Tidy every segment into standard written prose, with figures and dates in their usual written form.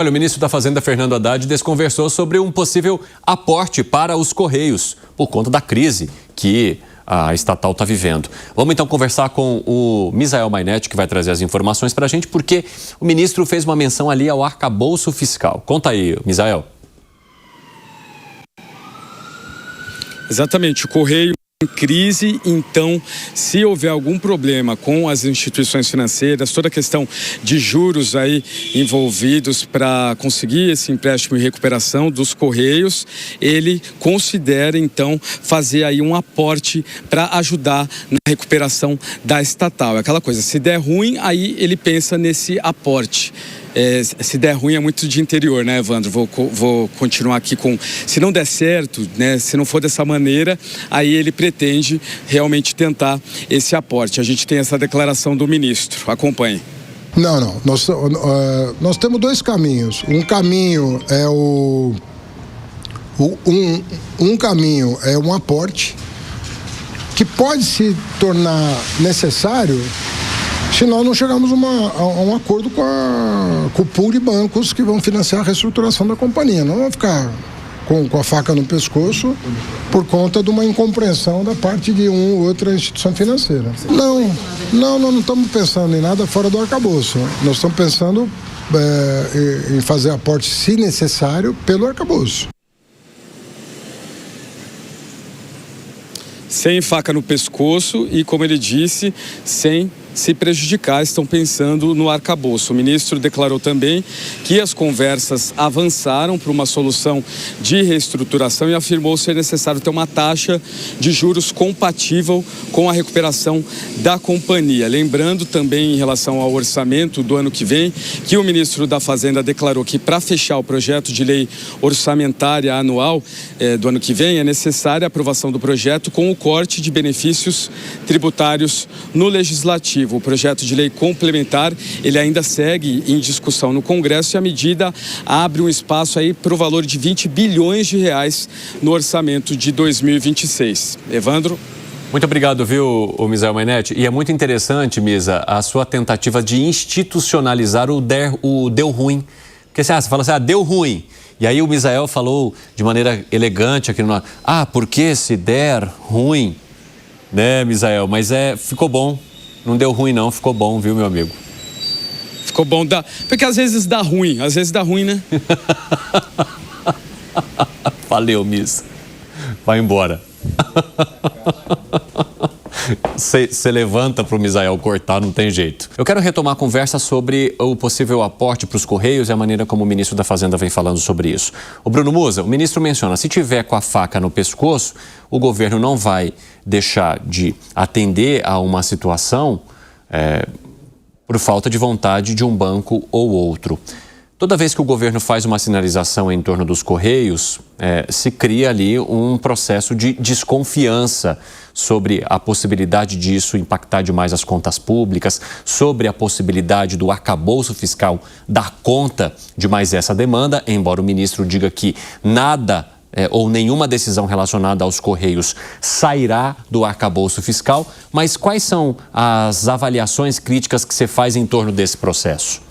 Olha, o ministro da Fazenda, Fernando Haddad, desconversou sobre um possível aporte para os Correios, por conta da crise que a estatal está vivendo. Vamos então conversar com o Misael Mainetti, que vai trazer as informações para a gente, porque o ministro fez uma menção ali ao arcabouço fiscal. Conta aí, Misael. Exatamente, o Correio em crise, então, se houver algum problema com as instituições financeiras, toda a questão de juros aí envolvidos para conseguir esse empréstimo e recuperação dos Correios, ele considera, então, fazer aí um aporte para ajudar na recuperação da estatal. É aquela coisa, se der ruim, aí ele pensa nesse aporte. Se der ruim é muito de interior, né, Evandro? Vou continuar aqui com... Se não der certo, né, se não for dessa maneira, aí ele pretende realmente tentar esse aporte. A gente tem essa declaração do ministro. Acompanhe. Não. Nós temos dois caminhos. Um caminho é um caminho é um aporte que pode se tornar necessário se nós não chegarmos a um acordo com o pool de bancos que vão financiar a reestruturação da companhia. Não vamos ficar com a faca no pescoço por conta de uma incompreensão da parte de uma ou outra instituição financeira. Não estamos pensando em nada fora do arcabouço. Nós estamos pensando em fazer aporte, se necessário, pelo arcabouço. Sem faca no pescoço e, como ele disse, sem se prejudicar, estão pensando no arcabouço. O ministro declarou também que as conversas avançaram para uma solução de reestruturação e afirmou ser necessário ter uma taxa de juros compatível com a recuperação da companhia. Lembrando também, em relação ao orçamento do ano que vem, que o ministro da Fazenda declarou que para fechar o projeto de lei orçamentária anual do ano que vem, é necessária a aprovação do projeto com o corte de benefícios tributários no Legislativo. O projeto de lei complementar, ele ainda segue em discussão no Congresso e a medida abre um espaço aí para o valor de 20 bilhões de reais no orçamento de 2026. Evandro? Muito obrigado, viu, Misael Mainetti? E é muito interessante, Misa, a sua tentativa de institucionalizar o deu ruim. Porque você fala assim, deu ruim. E aí o Misael falou de maneira elegante aqui no... porque se der ruim, né, Misael? Mas ficou bom. Não deu ruim não, ficou bom, viu, meu amigo? Ficou bom, porque às vezes dá ruim, né? Valeu, Miss. Vai embora. Você levanta para o Misael cortar, não tem jeito. Eu quero retomar a conversa sobre o possível aporte para os Correios e a maneira como o ministro da Fazenda vem falando sobre isso. O Bruno Musa, o ministro menciona, se tiver com a faca no pescoço, o governo não vai deixar de atender a uma situação por falta de vontade de um banco ou outro. Toda vez que o governo faz uma sinalização em torno dos Correios, se cria ali um processo de desconfiança sobre a possibilidade disso impactar demais as contas públicas, sobre a possibilidade do arcabouço fiscal dar conta de mais essa demanda, embora o ministro diga que nada ou nenhuma decisão relacionada aos Correios sairá do arcabouço fiscal. Mas quais são as avaliações críticas que você faz em torno desse processo?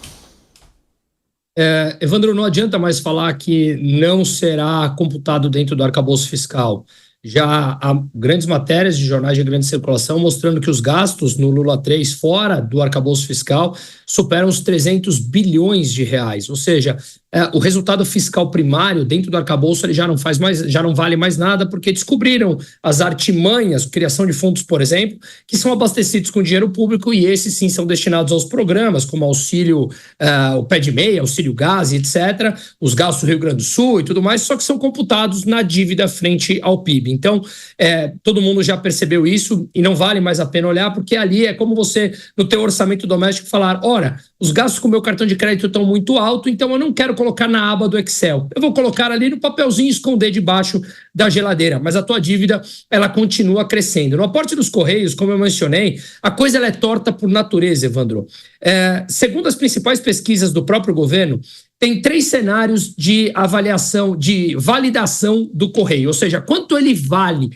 Evandro, não adianta mais falar que não será computado dentro do arcabouço fiscal. Já há grandes matérias de jornais de grande circulação mostrando que os gastos no Lula 3 fora do arcabouço fiscal superam os 300 bilhões de reais. Ou seja, o resultado fiscal primário dentro do arcabouço ele já não vale mais nada, porque descobriram as artimanhas, criação de fundos, por exemplo, que são abastecidos com dinheiro público e esses sim são destinados aos programas, como auxílio, o pé de meia, auxílio gás, etc., os gastos do Rio Grande do Sul e tudo mais, só que são computados na dívida frente ao PIB. Então, todo mundo já percebeu isso e não vale mais a pena olhar, porque ali é como você, no teu orçamento doméstico, falar, ora, os gastos com o meu cartão de crédito estão muito altos, então eu não quero colocar na aba do Excel. Eu vou colocar ali no papelzinho e esconder debaixo da geladeira, mas a tua dívida, ela continua crescendo. No aporte dos Correios, como eu mencionei, a coisa ela é torta por natureza, Evandro. Segundo as principais pesquisas do próprio governo, tem 3 cenários de avaliação, de validação do Correio, ou seja, quanto ele vale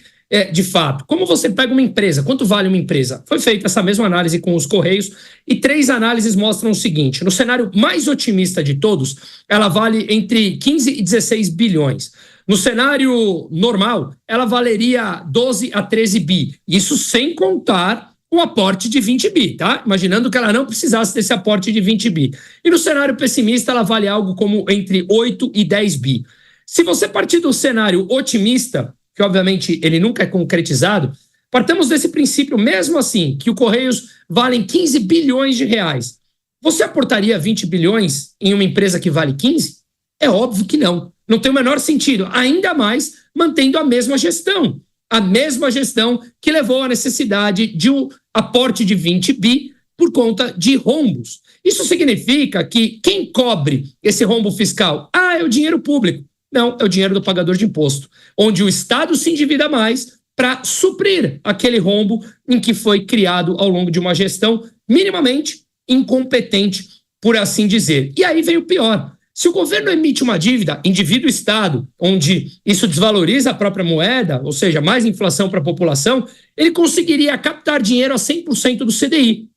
de fato? Como você pega uma empresa? Quanto vale uma empresa? Foi feita essa mesma análise com os Correios e 3 análises mostram o seguinte: no cenário mais otimista de todos, ela vale entre 15 e 16 bilhões. No cenário normal, ela valeria 12 a 13 bi. Isso sem contar o aporte de 20 bi, tá? Imaginando que ela não precisasse desse aporte de 20 bi. E no cenário pessimista, ela vale algo como entre 8 e 10 bi. Se você partir do cenário otimista, que obviamente ele nunca é concretizado, partamos desse princípio, mesmo assim, que o Correios valem 15 bilhões de reais. Você aportaria 20 bilhões em uma empresa que vale 15? É óbvio que não. Não tem o menor sentido, ainda mais mantendo a mesma gestão. A mesma gestão que levou à necessidade de um aporte de 20 bi por conta de rombos. Isso significa que quem cobre esse rombo fiscal? É o dinheiro público. Não, é o dinheiro do pagador de imposto, onde o Estado se endivida mais para suprir aquele rombo em que foi criado ao longo de uma gestão minimamente incompetente, por assim dizer. E aí vem o pior. Se o governo emite uma dívida, indivíduo-Estado, onde isso desvaloriza a própria moeda, ou seja, mais inflação para a população, ele conseguiria captar dinheiro a 100% do CDI,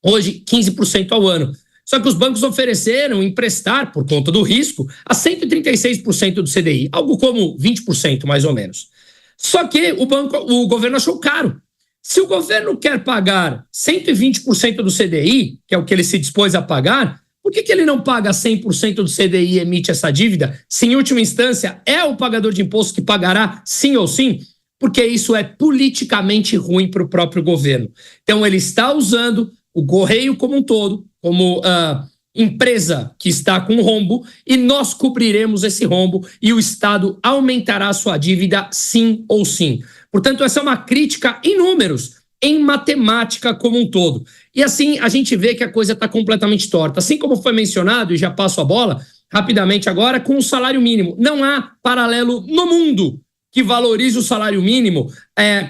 hoje 15% ao ano. Só que os bancos ofereceram emprestar, por conta do risco, a 136% do CDI, algo como 20% mais ou menos. Só que o governo achou caro. Se o governo quer pagar 120% do CDI, que é o que ele se dispôs a pagar, por que ele não paga 100% do CDI e emite essa dívida, se em última instância é o pagador de imposto que pagará sim ou sim? Porque isso é politicamente ruim para o próprio governo. Então ele está usando o Correio como um todo, como empresa que está com rombo, e nós cobriremos esse rombo e o Estado aumentará a sua dívida sim ou sim. Portanto, essa é uma crítica em números, em matemática como um todo. E assim a gente vê que a coisa está completamente torta. Assim como foi mencionado, e já passo a bola rapidamente agora, com o salário mínimo. Não há paralelo no mundo que valorize o salário mínimo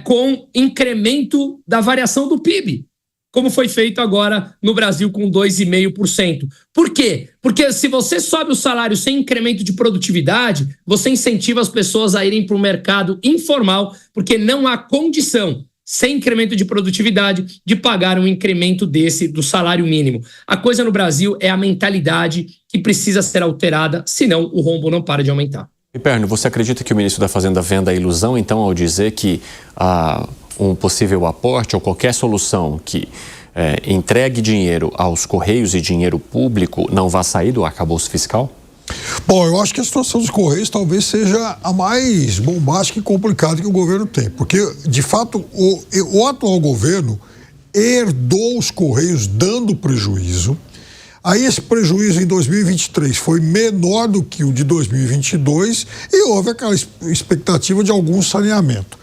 com incremento da variação do PIB, como foi feito agora no Brasil com 2,5%. Por quê? Porque se você sobe o salário sem incremento de produtividade, você incentiva as pessoas a irem para o mercado informal, porque não há condição, sem incremento de produtividade, de pagar um incremento desse do salário mínimo. A coisa no Brasil é a mentalidade que precisa ser alterada, senão o rombo não para de aumentar. E Perno, você acredita que o ministro da Fazenda venda a ilusão, então, ao dizer que um possível aporte ou qualquer solução que entregue dinheiro aos Correios e dinheiro público não vai sair do arcabouço fiscal? Bom, eu acho que a situação dos Correios talvez seja a mais bombástica e complicada que o governo tem, porque, de fato, o atual governo herdou os Correios dando prejuízo. Aí esse prejuízo em 2023 foi menor do que o de 2022 e houve aquela expectativa de algum saneamento.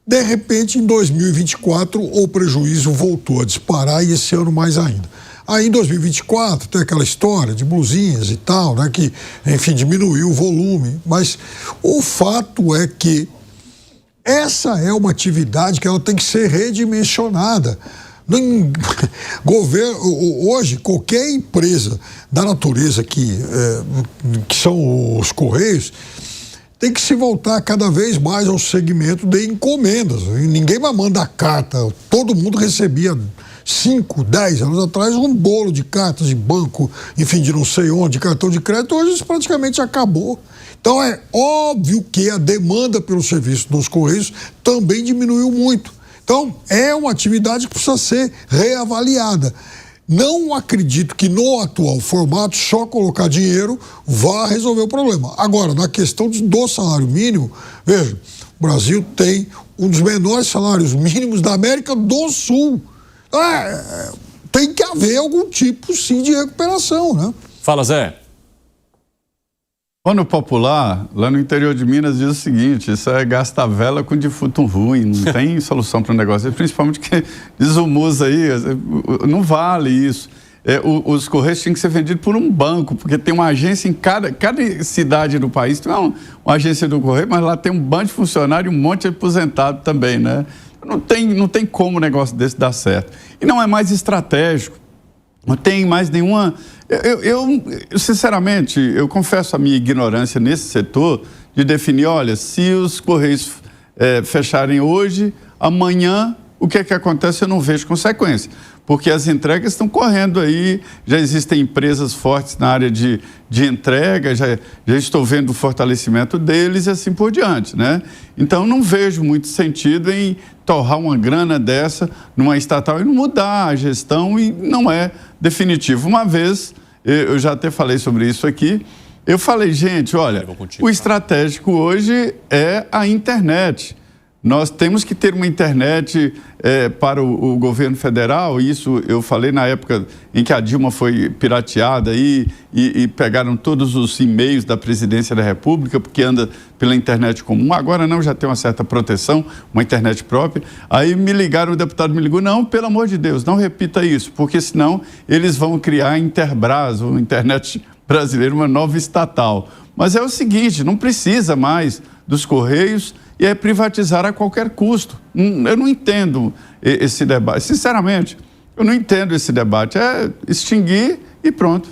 De repente, em 2024, o prejuízo voltou a disparar e esse ano mais ainda. Aí em 2024 tem aquela história de blusinhas e tal, né, que, enfim, diminuiu o volume. Mas o fato é que essa é uma atividade que ela tem que ser redimensionada. Hoje, qualquer empresa da natureza que são os Correios tem que se voltar cada vez mais ao segmento de encomendas. Ninguém vai mandar carta. Todo mundo recebia 5, 10 anos atrás um bolo de cartas de banco, enfim, de não sei onde, de cartão de crédito. Hoje isso praticamente acabou. Então é óbvio que a demanda pelo serviço dos Correios também diminuiu muito. Então, é uma atividade que precisa ser reavaliada. Não acredito que no atual formato só colocar dinheiro vá resolver o problema. Agora, na questão do salário mínimo, veja, o Brasil tem um dos menores salários mínimos da América do Sul. Tem que haver algum tipo, sim, de recuperação, né? Fala, Zé. No popular, lá no interior de Minas, diz o seguinte: isso é gastar vela com defunto ruim, não tem solução para o negócio. Principalmente que diz o Musa aí, não vale isso. Os Correios tinham que ser vendidos por um banco, porque tem uma agência em cada cidade do país, tem uma agência do Correio, mas lá tem um bando de funcionário e um monte de aposentado também, né? Não tem como um negócio desse dar certo. E não é mais estratégico. Não tem mais nenhuma... Eu sinceramente, eu confesso a minha ignorância nesse setor de definir, olha, se os Correios fecharem hoje, amanhã, o que é que acontece? Eu não vejo consequência, porque as entregas estão correndo aí, já existem empresas fortes na área de entrega, já estou vendo o fortalecimento deles e assim por diante, né? Então, não vejo muito sentido em torrar uma grana dessa numa estatal e não mudar a gestão, e não é definitivo. Uma vez, eu já até falei sobre isso aqui, eu falei, gente, olha, o estratégico hoje é a internet. Nós temos que ter uma internet para o governo federal, isso eu falei na época em que a Dilma foi pirateada e pegaram todos os e-mails da presidência da República, porque anda pela internet comum. Agora não, já tem uma certa proteção, uma internet própria. Aí me ligaram, o deputado me ligou, não, pelo amor de Deus, não repita isso, porque senão eles vão criar a Interbras, ou internet brasileira, uma nova estatal. Mas é o seguinte, não precisa mais dos Correios, e é privatizar a qualquer custo. Eu não entendo esse debate. Sinceramente, eu não entendo esse debate. É extinguir e pronto.